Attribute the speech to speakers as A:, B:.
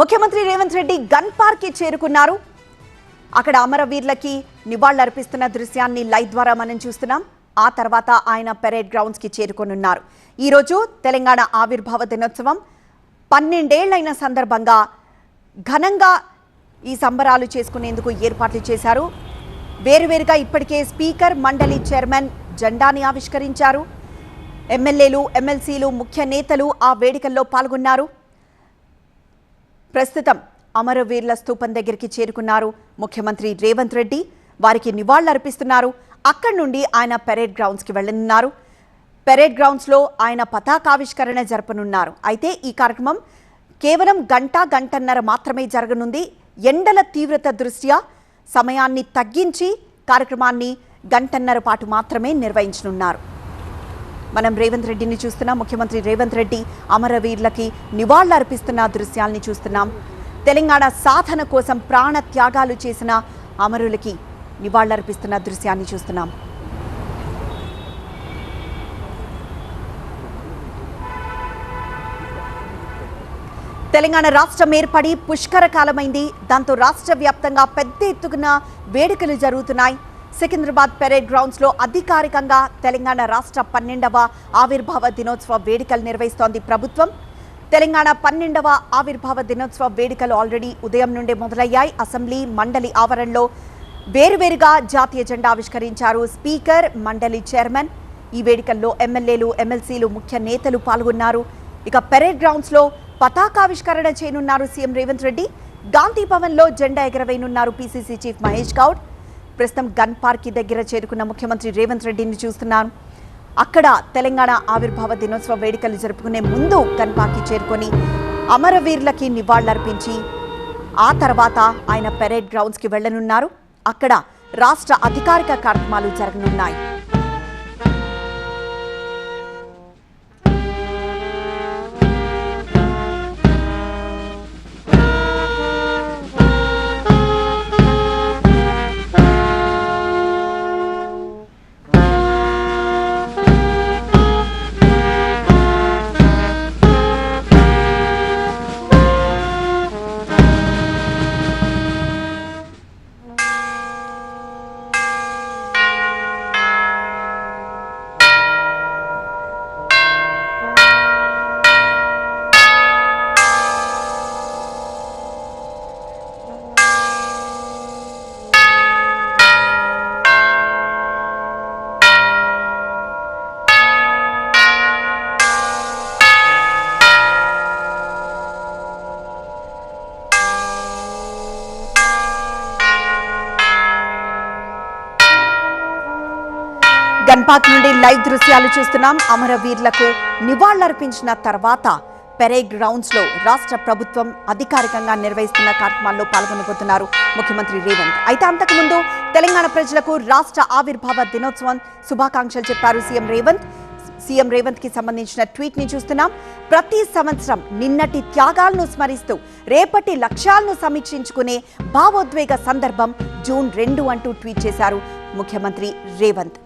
A: ముఖ్యమంత్రి Revanth Reddy gun park కి చేరుకున్నారు. అక్కడ అమరవీరులకి నివాళులర్పిస్తున్న దృశ్యాన్ని లైవ్ ద్వారా మనం చూస్తున్నాం. ఆ తర్వాత ఆయన పెరేడ్ గ్రౌండ్స్ కి చేరుకోనున్నారు. ఈ రోజు తెలంగాణ ఆవిర్భావ దినోత్సవం 12 ఏళ్లైన సందర్భంగా ఘనంగా ఈ సంబరాలు చేసుకునేందుకు ఏర్పాట్లు చేశారు. వేరువేరుగా ఇప్పటికే స్పీకర్, మండలి చైర్మన్ జెండాని ఆవిష్కరించారు. ఎమ్మెల్యేలు, ఎమ్మెల్సీలు, ముఖ్య నేతలు ఆ వేడుకల్లో పాల్గొన్నారు. ప్రస్తుతం అమరవీరుల స్తూపం దగ్గరికి చేరుకున్నారు ముఖ్యమంత్రి రేవంత్ రెడ్డి. వారికి నివాళులర్పిస్తున్నారు. అక్కడి నుండి ఆయన పెరేడ్ గ్రౌండ్స్కి వెళ్లనున్నారు. పెరేడ్ గ్రౌండ్స్లో ఆయన పతాకావిష్కరణ జరపనున్నారు. అయితే ఈ కార్యక్రమం కేవలం గంటన్నర మాత్రమే జరగనుంది. ఎండల తీవ్రత దృష్ట్యా సమయాన్ని తగ్గించి కార్యక్రమాన్ని గంటన్నర పాటు మాత్రమే నిర్వహించనున్నారు. మనం రేవంత్ రెడ్డిని చూస్తున్నాం. ముఖ్యమంత్రి రేవంత్ రెడ్డి అమరవీరులకి నివాళులర్పిస్తున్న దృశ్యాల్ని చూస్తున్నాం. తెలంగాణ సాధన కోసం ప్రాణ త్యాగాలు చేసిన అమరులకి నివాళులర్పిస్తున్న దృశ్యాన్ని చూస్తున్నాం. తెలంగాణ రాష్ట్రం ఏర్పడి పుష్కర కాలమైంది. దాంతో రాష్ట్ర వ్యాప్తంగా పెద్ద ఎత్తున వేడుకలు జరుగుతున్నాయి. సికింద్రాబాద్ పెరేడ్ గ్రౌండ్స్ లో అధికారికంగా తెలంగాణ రాష్ట్ర 12వ ఆవిర్భావ దినోత్సవ వేడుకలు నిర్వహిస్తోంది ప్రభుత్వం. తెలంగాణ 12వ ఆవిర్భావ దినోత్సవ వేడుకలు ఆల్రెడీ ఉదయం నుండే మొదలయ్యాయి. అసెంబ్లీ, మండలి ఆవరణలో వేరువేరుగా జాతీయ జెండా ఆవిష్కరించారు స్పీకర్, మండలి చైర్మన్. ఈ వేడుకల్లో ఎమ్మెల్యేలు, ఎమ్మెల్సీలు, ముఖ్య నేతలు పాల్గొన్నారు. ఇక పెరేడ్ గ్రౌండ్స్ లో పతాకావిష్కరణ చేయనున్నారు సీఎం రేవంత్ రెడ్డి. గాంధీ భవన్ లో జెండా ఎగరవేయనున్నారు పీసీసీ చీఫ్ మహేష్ గౌడ్. ప్రస్తుతం గన్ పార్క్ దగ్గర చేరుకున్న ముఖ్యమంత్రి రేవంత్ రెడ్డిని చూస్తున్నాను. అక్కడ తెలంగాణ ఆవిర్భావ దినోత్సవ వేడుకలు జరుపుకునే ముందు గన్ పార్క్ చేరుకొని అమరవీరులకి నివాళులర్పించి ఆ తర్వాత ఆయన పెరేడ్ గ్రౌండ్స్ కి వెళ్లనున్నారు. అక్కడ రాష్ట్ర అధికారిక కార్యక్రమాలు జరగనున్నాయి. గన్ పార్క్ నుండి లైవ్ దృశ్యాలు చూస్తున్నాం. అమరవీరులకు నివాళులర్పించిన తర్వాత పెరేడ్ గ్రౌండ్స్ లో రాష్ట్ర ప్రభుత్వం అధికారికంగా నిర్వహిస్తున్న కార్యక్రమాల్లో పాల్గొనబోతున్నారు ముఖ్యమంత్రి రేవంత్. అయితే అంతకుముందు తెలంగాణ ప్రజలకు రాష్ట్ర ఆవిర్భావ దినోత్సవం శుభాకాంక్షలు చెప్పారు సీఎం రేవంత్. సీఎం రేవంత్ కి సంబంధించిన ట్వీట్ ని చూస్తున్నాం. ప్రతి సంవత్సరం నిన్నటి త్యాగాలను స్మరిస్తూ రేపటి లక్ష్యాలను సమీక్షించుకునే భావోద్వేగ సందర్భం జూన్ 2 అంటూ ట్వీట్ చేశారు ముఖ్యమంత్రి రేవంత్.